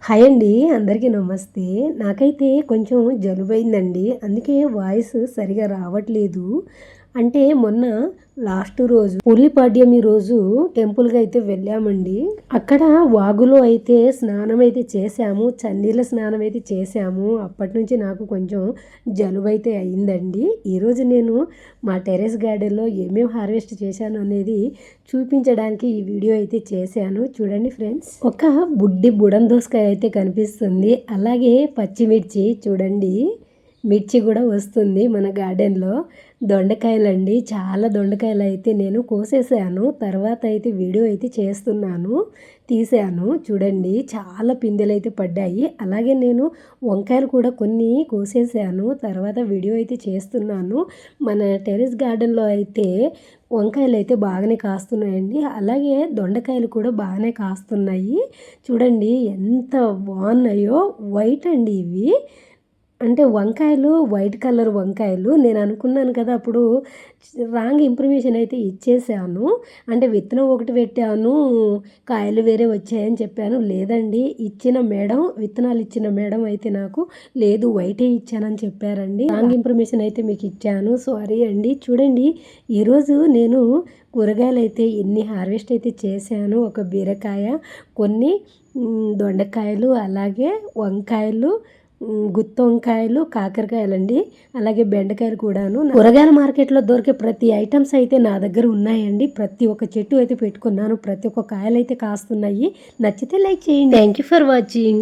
Hi అండి, అందరికీ నమస్తే. నాకైతే కొంచెం జలుబైందండి. అందుకే వాయిస్ సరిగా రావట్లేదు. అంటే మొన్న లాస్ట్ రోజు పులిపాడ్యమి రోజు టెంపుల్‌కి అయితే వెళ్ళామండి. అక్కడ వాగులో అయితే స్నానం అయితే చేశాము. చన్నీళ్ళ స్నానం అయితే చేశాము. అప్పటినుంచి నాకు కొంచెం జలుబైతే అయిందండి. ఈరోజు నేను మా టెర్రస్ గార్డెన్‌లో ఏమేమి హార్వెస్ట్ చేశాను అనేది చూపించడానికి ఈ వీడియో అయితే చేశాను. చూడండి ఫ్రెండ్స్. ఒక బుడం దోసకాయ అయితే కనిపిస్తుంది. అలాగే పచ్చిమిర్చి చూడండి. మిర్చి కూడా వస్తుంది మన గార్డెన్‌లో. దొండకాయలండి, చాలా దొండకాయలు అయితే నేను కోసేసాను. తర్వాత అయితే వీడియో అయితే చేస్తున్నాను, తీసాను. చూడండి, చాలా పిందెలైతే పడ్డాయి. అలాగే నేను వంకాయలు కూడా కొన్ని కోసేసాను. తర్వాత వీడియో అయితే చేస్తున్నాను. మన టెర్రస్ గార్డెన్లో అయితే వంకాయలు అయితే బాగానే కాస్తున్నాయండి. అలాగే దొండకాయలు కూడా బాగానే కాస్తున్నాయి. చూడండి ఎంత బాగున్నాయో. వైట్ అండి ఇవి. అంటే వంకాయలు వైట్ కలర్ వంకాయలు. నేను అనుకున్నాను కదా, అప్పుడు రాంగ్ ఇన్ఫర్మేషన్ అయితే ఇచ్చేసాను. అంటే విత్తనం ఒకటి పెట్టాను, కాయలు వేరే వచ్చాయని చెప్పాను. లేదండి, విత్తనాలు ఇచ్చిన మేడం అయితే నాకు లేదు, వైటే ఇచ్చానని చెప్పారండి. రాంగ్ ఇన్ఫర్మేషన్ అయితే మీకు ఇచ్చాను, సారీ అండి. చూడండి, ఈరోజు నేను కూరగాయలు అయితే ఎన్ని హార్వెస్ట్ అయితే చేశాను. ఒక బీరకాయ, కొన్ని దొండకాయలు, అలాగే వంకాయలు, గుత్తి వంకాయలు, కాకరకాయలండి, అలాగే బెండకాయలు కూడాను. కూరగాయల మార్కెట్లో దొరికే ప్రతి ఐటమ్స్ అయితే నా దగ్గర ఉన్నాయండి. ప్రతి ఒక్క చెట్టు అయితే పెట్టుకున్నాను. ప్రతి ఒక్క కాయలు అయితే కాస్తున్నాయి. నచ్చితే లైక్ చేయండి. Thank you for watching.